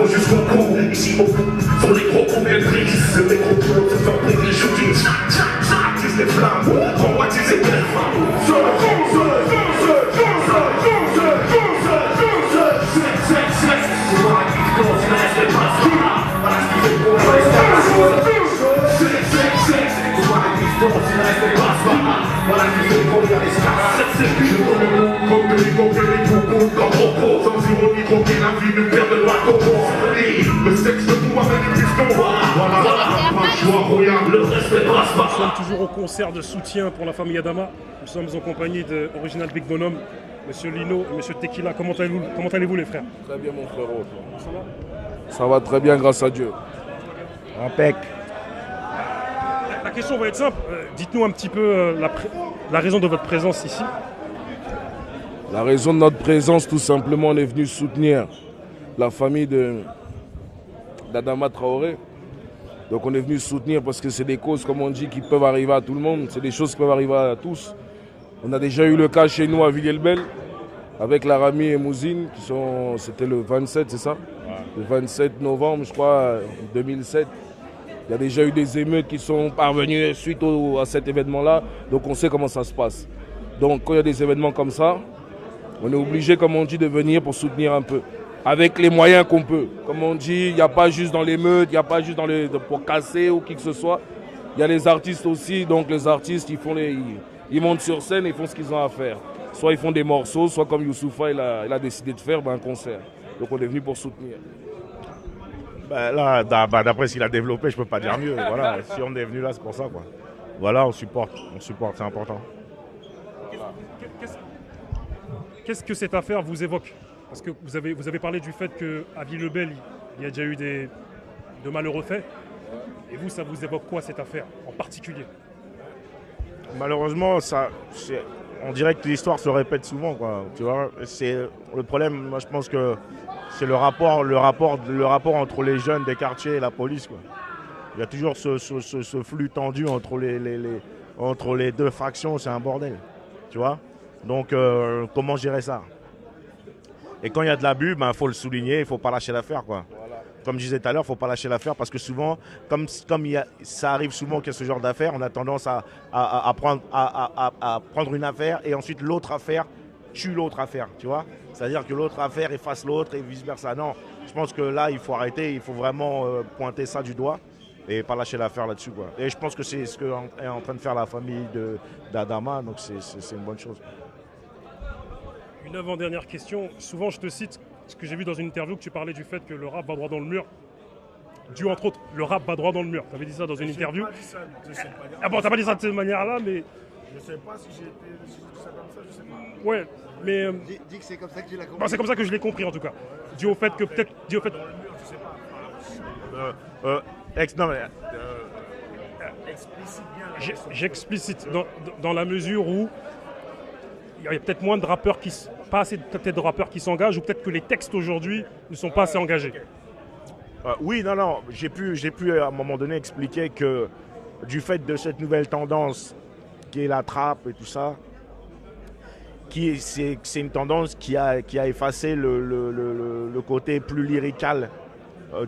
vont jusqu'au cou. Ici au bout, sur les gros combien de tristes. Le métro se fabrique les shootings. Tisse les flammes, traumatise les belles femmes. Nous sommes toujours au concert de soutien pour la famille Adama. Nous sommes en compagnie de Original Big Bonhomme, Monsieur Lino et Monsieur Tequila. Comment allez-vous les frères? Très bien mon frérot. Ça va très bien grâce à Dieu. Impec. La question va être simple. Dites-nous un petit peu la raison de votre présence ici. La raison de notre présence, tout simplement, on est venu soutenir la famille d'Adama Traoré. Donc on est venu soutenir parce que c'est des causes, comme on dit, qui peuvent arriver à tout le monde. C'est des choses qui peuvent arriver à tous. On a déjà eu le cas chez nous à Villiers-le-Bel, avec Laramie et Mouzine, c'était le 27, c'est ça? Le 27 novembre, je crois, 2007. Il y a déjà eu des émeutes qui sont parvenues suite à cet événement-là. Donc on sait comment ça se passe. Donc quand il y a des événements comme ça, on est obligé, comme on dit, de venir pour soutenir un peu. Avec les moyens qu'on peut. Comme on dit, il n'y a pas juste dans l'émeute, il n'y a pas juste pour casser ou qui que ce soit. Il y a les artistes aussi. Donc les artistes, ils montent sur scène et ils font ce qu'ils ont à faire. Soit ils font des morceaux, soit comme Youssoufa, il a décidé de faire un concert. Donc on est venu pour soutenir. Là, d'après ce qu'il a développé, je peux pas dire mieux. Voilà, si on est venu là, c'est pour ça, quoi. Voilà, on supporte, c'est important. Qu'est-ce que cette affaire vous évoque? Parce que vous avez parlé du fait qu'à Villiers-le-Bel, il y a déjà eu de malheureux faits. Et vous, ça vous évoque quoi cette affaire en particulier? Malheureusement, on dirait que l'histoire se répète souvent, quoi. Tu vois, c'est le problème. Moi, je pense que c'est le rapport entre les jeunes des quartiers et la police, quoi. Il y a toujours ce flux tendu entre les deux factions, c'est un bordel, tu vois. Donc, comment gérer ça? Et quand il y a de l'abus, faut le souligner, il ne faut pas lâcher l'affaire, quoi. Voilà. Comme je disais tout à l'heure, il ne faut pas lâcher l'affaire parce que souvent, ça arrive souvent qu'il y a ce genre d'affaires, on a tendance à prendre une affaire et ensuite l'autre affaire tue l'autre affaire, tu vois. C'est-à-dire que l'autre affaire efface l'autre et vice-versa. Non, je pense que là, il faut arrêter, il faut vraiment pointer ça du doigt et pas lâcher l'affaire là-dessus, quoi. Et je pense que c'est ce qu'est en train de faire la famille d'Adama, donc c'est une bonne chose. Une avant-dernière question. Souvent, je te cite ce que j'ai vu dans une interview que tu parlais du fait que le rap va droit dans le mur. Dû entre autres, le rap va droit dans le mur. Tu avais dit ça dans une interview. Pas dit ça, je sais pas. Ah bon, t'as pas dit ça de cette manière-là, mais. Je sais pas si j'ai dit ça comme ça, je sais pas. Ouais, mais. Dis que c'est comme ça que tu l'as compris. Bon, c'est comme ça que je l'ai compris en tout cas. Dû au fait que peut-être. Dû au fait. Dans le mur, je sais pas. Explicite bien la question. J'explicite dans la mesure où il y a peut-être moins de rappeurs pas assez peut-être de rappeurs qui s'engagent, ou peut-être que les textes aujourd'hui ne sont pas assez engagés. Oui, non, j'ai pu à un moment donné expliquer que du fait de cette nouvelle tendance qui est la trappe et tout ça, c'est une tendance qui a effacé le côté plus lyrical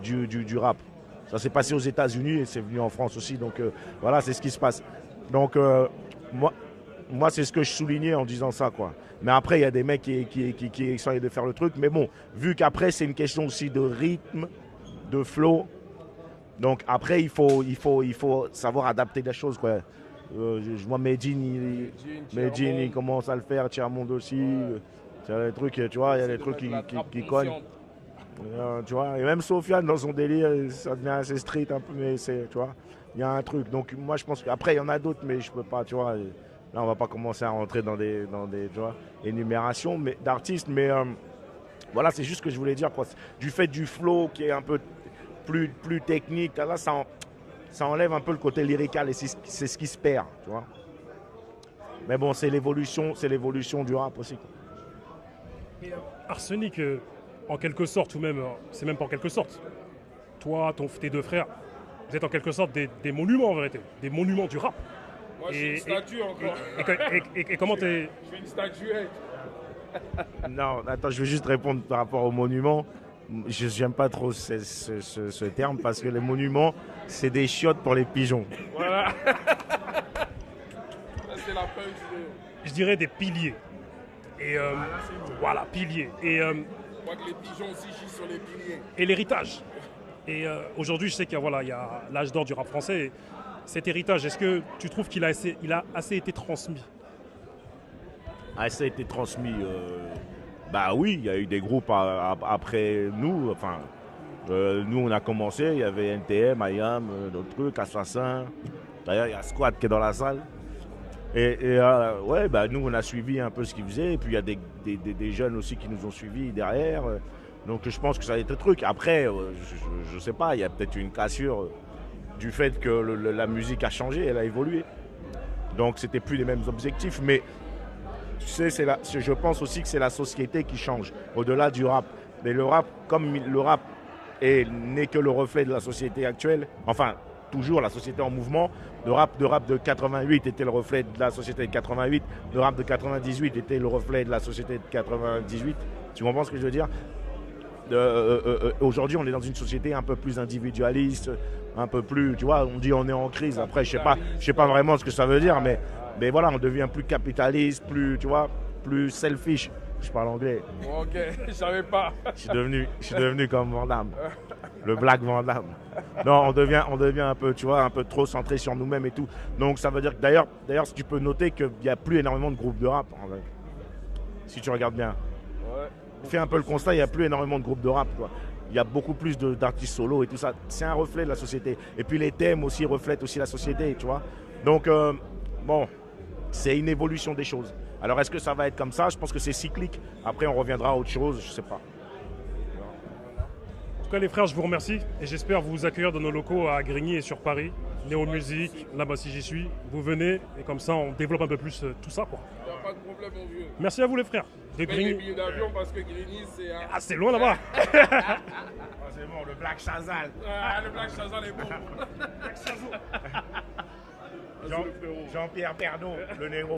du rap. Ça s'est passé aux États-Unis et c'est venu en France aussi, donc voilà, c'est ce qui se passe. Donc moi, c'est ce que je soulignais en disant ça, quoi. Mais après, il y a des mecs qui essayent de faire le truc. Mais bon, vu qu'après, c'est une question aussi de rythme, de flow. Donc après, il faut savoir adapter des choses, quoi. Je vois Medine, il commence à le faire, Tiers-Monde aussi. Il y a des trucs, tu vois, il y a des trucs qui cognent. Tu vois, et même Sofiane, dans son délire, ça devient assez street un peu, mais tu vois, il y a un truc. Donc moi, je pense qu'après, il y en a d'autres, mais je peux pas, tu vois. Là, on va pas commencer à rentrer dans des tu vois, énumérations d'artistes, mais voilà, c'est juste ce que je voulais dire, quoi. Du fait du flow qui est un peu plus technique, là, ça enlève un peu le côté lyrical et c'est ce qui se perd, tu vois. Mais bon, c'est l'évolution du rap aussi, quoi. Arsenic, en quelque sorte, ou même, c'est même pas en quelque sorte, toi, tes deux frères, vous êtes en quelque sorte des monuments en vérité, des monuments du rap. Moi, je suis une statue encore. Et comment t'es... Je suis une statuette. Non, attends, je vais juste répondre par rapport au monument. J'aime pas trop ce terme parce que les monuments, c'est des chiottes pour les pigeons. Voilà. C'est la punch Je dirais des piliers. Et voilà, piliers. Et Moi que les pigeons aussi chient sur les piliers. et l'héritage. Et aujourd'hui, je sais qu'il y a, voilà, il y a l'âge d'or du rap français. Et cet héritage, est-ce que tu trouves qu'il a assez été transmis? Ah, ça a été transmis. Bah oui, il y a eu des groupes après nous. Enfin, nous, on a commencé. Il y avait NTM, IAM, d'autres trucs, Assassin. D'ailleurs, il y a Squad qui est dans la salle. Ouais, bah, nous, on a suivi un peu ce qu'ils faisaient. Et puis, il y a des jeunes aussi qui nous ont suivis derrière. Donc, je pense que ça a été le truc. Après, je sais pas, il y a peut-être une cassure du fait que la musique a changé, elle a évolué. Donc, c'était plus les mêmes objectifs. Mais tu sais, je pense aussi que c'est la société qui change, au-delà du rap. Mais le rap, comme le rap n'est que le reflet de la société actuelle, enfin, toujours la société en mouvement, le rap de 88 était le reflet de la société de 88, le rap de 98 était le reflet de la société de 98. Tu comprends ce que je veux dire? Aujourd'hui, on est dans une société un peu plus individualiste, un peu plus, tu vois, on dit on est en crise. Après, je sais pas vraiment ce que ça veut dire, mais voilà, on devient plus capitaliste, plus, tu vois, plus selfish. Je parle anglais. Ok, je savais pas. Je suis devenu comme Van Damme, le Black Van Damme. Non, on devient un peu, tu vois, un peu trop centré sur nous-mêmes et tout. Donc ça veut dire que d'ailleurs, si tu peux noter qu'il n'y a plus énormément de groupes de rap, en vrai. Si tu regardes bien. Ouais. Fais un peu le constat, il n'y a plus énormément de groupes de rap, quoi. Il y a beaucoup plus d'artistes solo et tout ça. C'est un reflet de la société. Et puis les thèmes aussi reflètent aussi la société, tu vois. Donc, bon, c'est une évolution des choses. Alors, est-ce que ça va être comme ça? Je pense que c'est cyclique. Après, on reviendra à autre chose, je sais pas. En tout cas, les frères, je vous remercie et j'espère vous accueillir dans nos locaux à Grigny et sur Paris. Néo Musique, là-bas si j'y suis. Vous venez et comme ça, on développe un peu plus tout ça, quoi. Il n'y a pas de problème, mon vieux. Merci à vous, les frères. De Paye les billets d'avion parce que Grigny, c'est... Ah, c'est loin là-bas. C'est bon, le Black Chazal. Ah, le Black Chazal est bon. Jean-Pierre Pernaut, le négro.